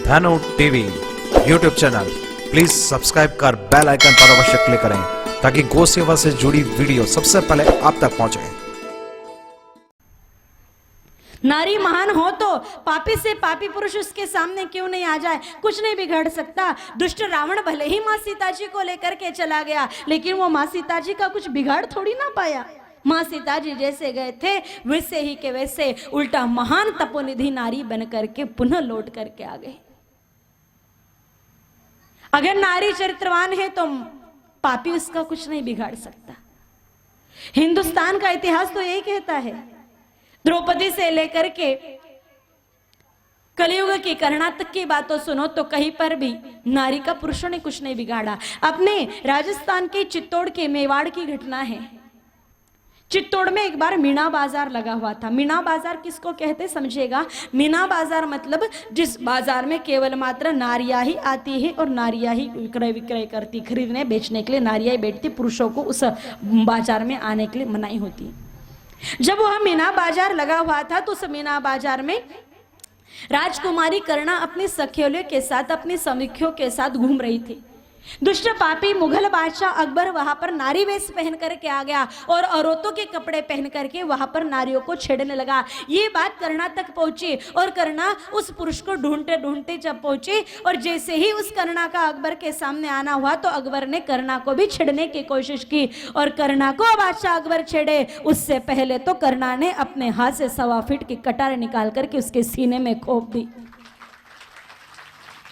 धनु TV YouTube channel please subscribe कर bell icon पर अवश्य क्लिक करें ताकि गौ सेवा से जुड़ी वीडियो सबसे पहले आप तक पहुंचे। नारी महान हो तो पापी से पापी पुरुष उसके सामने क्यों नहीं आ जाए, कुछ नहीं बिगड़ सकता। दुष्ट रावण भले ही माँ सीता जी को लेकर के चला गया, लेकिन वो माँ सीता जी का कुछ बिगाड़ थोड़ी ना पाया। माँ सीता जी जैसे गए थे वैसे ही के वैसे उल्टा महान तपोनिधि नारी बन करके पुनः लौट करके आ गए। अगर नारी चरित्रवान है तो पापी उसका कुछ नहीं बिगाड़ सकता। हिंदुस्तान का इतिहास तो यही कहता है। द्रौपदी से लेकर के कलयुग की करुणा तक की बातों सुनो तो कहीं पर भी नारी का पुरुषों ने कुछ नहीं बिगाड़ा। अपने राजस्थान के चित्तौड़ के मेवाड़ की घटना है। चित्तौड़ में एक बार मीना बाजार लगा हुआ था। मीना बाजार किसको कहते समझिएगा। मीना बाजार मतलब जिस बाजार में केवल मात्र नारियां ही आती है और नारियां ही क्रय विक्रय करती, खरीदने बेचने के लिए नारियां ही बैठती, पुरुषों को उस बाजार में आने के लिए मनाही होती। जब वह मीना बाजार लगा हुआ था तो उस मीना बाजार में राजकुमारी करुणा अपनी सखियों के साथ, अपनी समीक्षों के साथ घूम रही थी। दुष्ट पापी मुगल बादशाह अकबर वहां पर नारी वेश पहन करके आ गया और औरतों के कपड़े पहन करके वहां पर नारियों को छेड़ने लगा। ये बात करुणा तक पहुंची और करुणा उस पुरुष को ढूंढते ढूंढते जब पहुंची और जैसे ही उस करुणा का अकबर के सामने आना हुआ तो अकबर ने करुणा को भी छेड़ने की कोशिश की और करुणा को बादशाह अकबर छेड़े उससे पहले तो करुणा ने अपने हाथ से 1.25 फीट की कटार निकाल करके उसके सीने में खोप दी।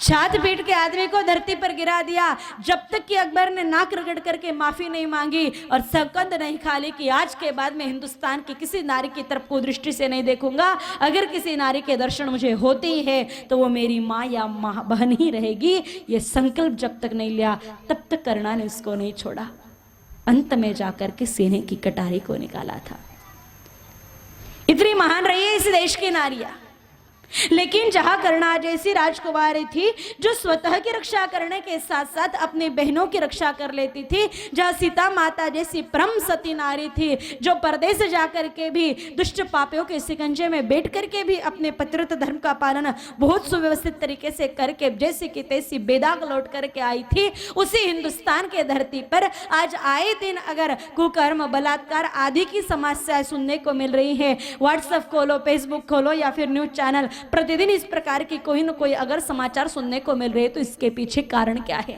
छात पीट के आदमी को धरती पर गिरा दिया। जब तक कि अकबर ने नाक रगड़ करके माफी नहीं मांगी और सकंद नहीं खा ली कि आज के बाद मैं हिंदुस्तान की किसी नारी की तरफ को दृष्टि से नहीं देखूंगा, अगर किसी नारी के दर्शन मुझे होते ही है तो वो मेरी माँ या माँ बहन ही रहेगी, ये संकल्प जब तक नहीं लिया तब तक करुणा ने उसको नहीं छोड़ा। अंत में जाकर के सीने की कटारी को निकाला था। इतनी महान रही है इस देश की नारियां। लेकिन जहां करुणा जैसी राजकुमारी थी जो स्वतः की रक्षा करने के साथ साथ अपनी बहनों की रक्षा कर लेती थी, जहां सीता माता जैसी परम सती नारी थी जो परदेश जाकर के भी दुष्ट पापियों के शिकंजे में बैठ करके भी अपने पतिव्रत धर्म का पालन बहुत सुव्यवस्थित तरीके से करके जैसी की तैसी बेदाग लौट करके आई थी, उसी हिंदुस्तान के धरती पर आज आए दिन अगर कुकर्म बलात्कार आदि की समस्याएं सुनने को मिल रही है। व्हाट्सएप खोलो, फेसबुक खोलो या फिर न्यूज चैनल, प्रतिदिन इस प्रकार की कोई न कोई अगर समाचार सुनने को मिल रहे हैं तो इसके पीछे कारण क्या है।